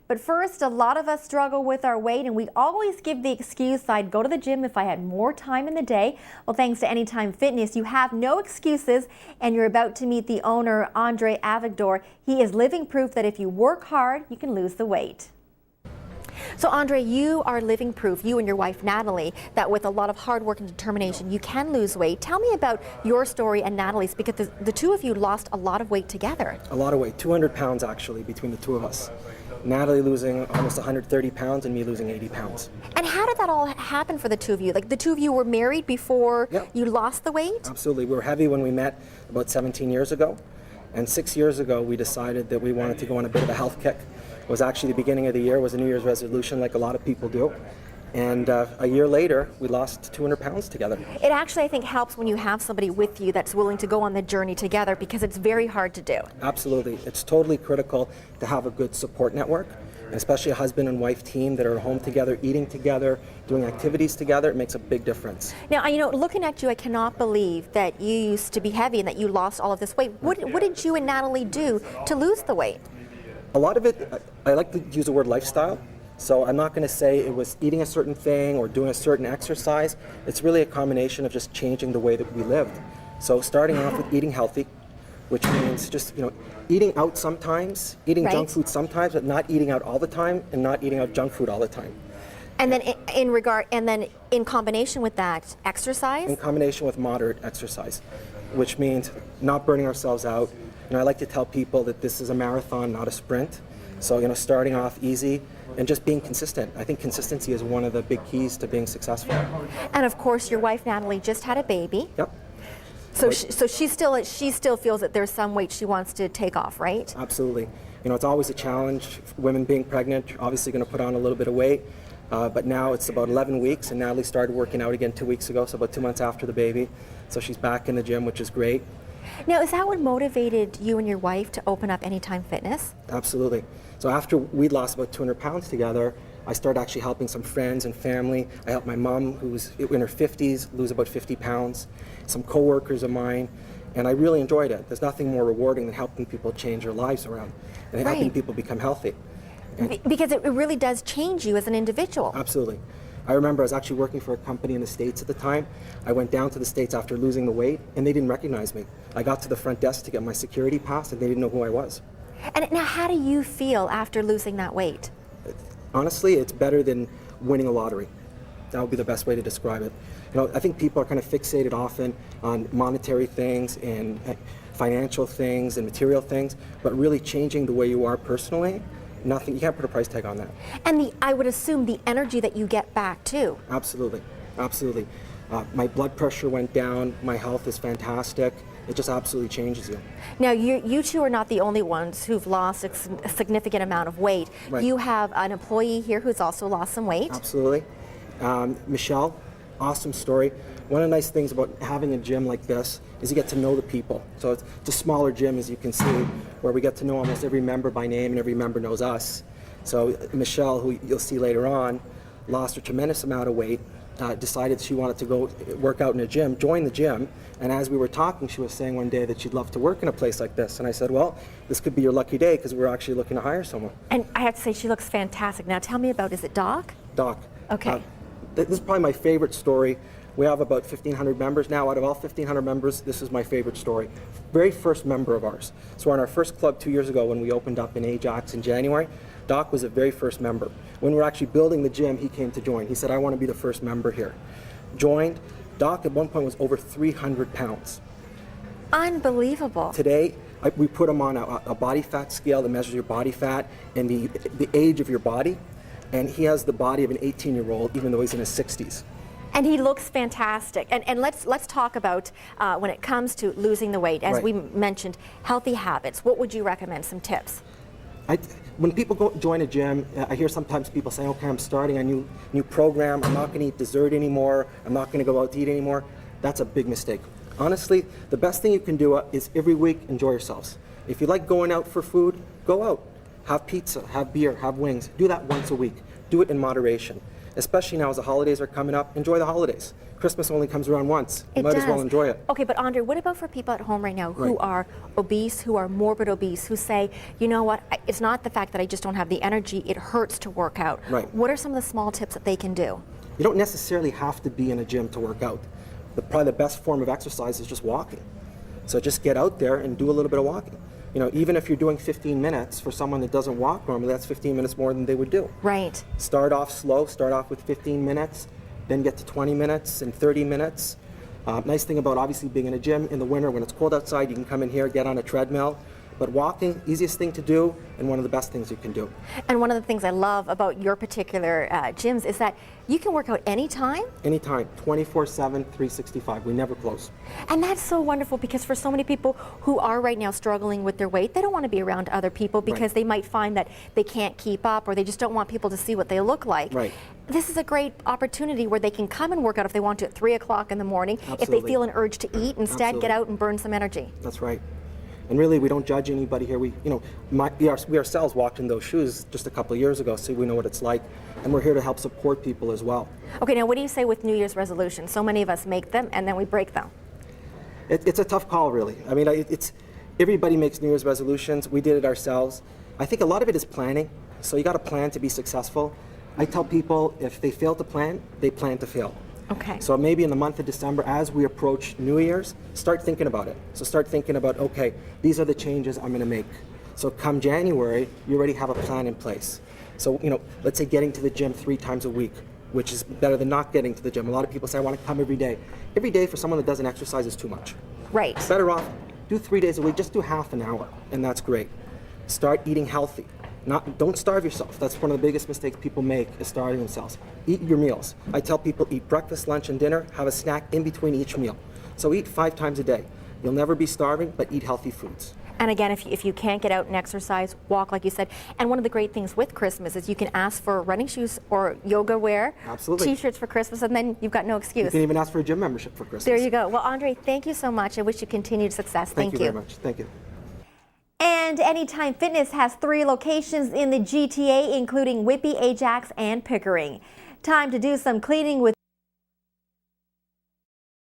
But first, a lot of us struggle with our weight, and we always give the excuse, I'd go to the gym if I had more time in the day. Well, thanks to Anytime Fitness, you have no excuses, and you're about to meet the owner, Andre Avigdor. He is living proof that if you work hard, you can lose the weight. So Andre, you are living proof, you and your wife Natalie, that with a lot of hard work and determination, you can lose weight. Tell me about your story and Natalie's, because the two of you lost a lot of weight together. A lot of weight, 200 pounds actually between the two of us. Natalie losing almost 130 pounds and me losing 80 pounds. And how did that all happen for the two of you? Like, the two of you were married before Yep. you lost the weight? Absolutely. We were heavy when we met about 17 years ago. And 6 years ago, we decided that we wanted to go on a bit of a health kick. It was actually the beginning of the year, it was a New Year's resolution like a lot of people do. And a year later, we lost 200 pounds together. It actually, I think, helps when you have somebody with you that's willing to go on the journey together, because it's very hard to do. Absolutely. It's totally critical to have a good support network, and especially a husband and wife team that are at home together, eating together, doing activities together. It makes a big difference. Now, you know, looking at you, I cannot believe that you used to be heavy and that you lost all of this weight. What did you and Natalie do to lose the weight? A lot of it, I like to use the word lifestyle. So I'm not going to say it was eating a certain thing or doing a certain exercise. It's really a combination of just changing the way that we lived. So starting off with eating healthy, which means just, eating out sometimes, eating junk food sometimes, but not eating out all the time and not eating out junk food all the time. And then in combination with that, exercise? In combination with moderate exercise, which means not burning ourselves out. I like to tell people that this is a marathon, not a sprint. So, starting off easy and just being consistent. I think consistency is one of the big keys to being successful. And of course, your wife Natalie just had a baby. Yep. So, she still feels that there's some weight she wants to take off, right? Absolutely. It's always a challenge. Women being pregnant, obviously going to put on a little bit of weight. But now it's about 11 weeks, and Natalie started working out again 2 weeks ago, so about 2 months after the baby. So she's back in the gym, which is great. Now, is that what motivated you and your wife to open up Anytime Fitness? Absolutely. So after we lost about 200 pounds together, I started actually helping some friends and family. I helped my mom, who's in her 50s, lose about 50 pounds, some coworkers of mine, and I really enjoyed it. There's nothing more rewarding than helping people change their lives around and helping people become healthy. Because it really does change you as an individual. Absolutely. I remember I was actually working for a company in the States at the time. I went down to the States after losing the weight, and they didn't recognize me. I got to the front desk to get my security pass, and they didn't know who I was. And now, how do you feel after losing that weight? Honestly, it's better than winning a lottery. That would be the best way to describe it. I think people are kind of fixated often on monetary things and financial things and material things, but really changing the way you are personally, nothing, you can't put a price tag on that. And I would assume the energy that you get back too. Absolutely, absolutely. My blood pressure went down, my health is fantastic. It just absolutely changes you. Now, you two are not the only ones who've lost a significant amount of weight. Right. You have an employee here who's also lost some weight. Absolutely. Michelle, awesome story. One of the nice things about having a gym like this is you get to know the people. So it's a smaller gym, as you can see, where we get to know almost every member by name and every member knows us. So Michelle, who you'll see later on, lost a tremendous amount of weight, decided she wanted to go work out in a gym, joined the gym, and as we were talking, she was saying one day that she'd love to work in a place like this. And I said, well, this could be your lucky day, because we're actually looking to hire someone. And I have to say, she looks fantastic. Now tell me about, is it Doc? Doc. Okay. This is probably my favorite story. We have about 1,500 members now. Out of all 1,500 members, this is my favorite story. Very first member of ours. So on our first club 2 years ago when we opened up in Ajax in January, Doc was the very first member. When we were actually building the gym, he came to join. He said, I want to be the first member here. Joined. Doc at one point was over 300 pounds. Unbelievable. Today, we put him on a body fat scale that measures your body fat and the age of your body. And he has the body of an 18-year-old, even though he's in his 60s. And he looks fantastic. And let's talk about when it comes to losing the weight, as we mentioned, healthy habits. What would you recommend? Some tips? When people join a gym, I hear sometimes people say, okay, I'm starting a new program, I'm not going to eat dessert anymore, I'm not going to go out to eat anymore. That's a big mistake. Honestly, the best thing you can do is every week enjoy yourselves. If you like going out for food, go out. Have pizza, have beer, have wings. Do that once a week. Do it in moderation. Especially now as the holidays are coming up, enjoy the holidays. Christmas only comes around once. You It might as well does. enjoy it. Okay, but Andre, what about for people at home right now who Right. are obese, who are morbid obese, who say, you know what, it's not the fact that I just don't have the energy, it hurts to work out. Right. What are some of the small tips that they can do? You don't necessarily have to be in a gym to work out. Probably the best form of exercise is just walking. So just get out there and do a little bit of walking. You know, even if you're doing 15 minutes, for someone that doesn't walk normally, that's 15 minutes more than they would do. Right. Start off slow, start off with 15 minutes, then get to 20 minutes and 30 minutes. Nice thing about obviously being in a gym in the winter, when it's cold outside, you can come in here, get on a treadmill. But walking, easiest thing to do, and one of the best things you can do. And one of the things I love about your particular gyms is that you can work out anytime. Anytime, 24/7, 365. We never close. And that's so wonderful, because for so many people who are right now struggling with their weight, they don't want to be around other people because Right. they might find that they can't keep up, or they just don't want people to see what they look like. Right. This is a great opportunity where they can come and work out if they want to at 3 o'clock in the morning. If they Absolutely. feel an urge to eat, instead Absolutely. get out and burn some energy. That's right. And really, we don't judge anybody here. We ourselves walked in those shoes just a couple of years ago, so we know what it's like. And we're here to help support people as well. Okay, now what do you say with New Year's resolutions? So many of us make them and then we break them. It's a tough call, really. I mean, everybody makes New Year's resolutions. We did it ourselves. I think a lot of it is planning. So you got to plan to be successful. I tell people if they fail to plan, they plan to fail. Okay. So maybe in the month of December, as we approach New Year's, start thinking about it. So start thinking about, okay, these are the changes I'm going to make. So come January, you already have a plan in place. So, you know, let's say getting to the gym 3 times a week, which is better than not getting to the gym. A lot of people say, I want to come every day. Every day for someone that doesn't exercise is too much. Right. Better off, do 3 days a week, just do half an hour, and that's great. Start eating healthy. Don't starve yourself. That's one of the biggest mistakes people make, is starving themselves. Eat your meals. I tell people, eat breakfast, lunch, and dinner. Have a snack in between each meal. So eat 5 times a day. You'll never be starving, but eat healthy foods. And again, if you can't get out and exercise, walk like you said. And one of the great things with Christmas is you can ask for running shoes or yoga wear, Absolutely. T-shirts for Christmas, and then you've got no excuse. You can even ask for a gym membership for Christmas. There you go. Well, Andre, thank you so much. I wish you continued success. Thank you very much. Thank you. And Anytime Fitness has 3 locations in the GTA, including Whitby, Ajax, and Pickering. Time to do some cleaning with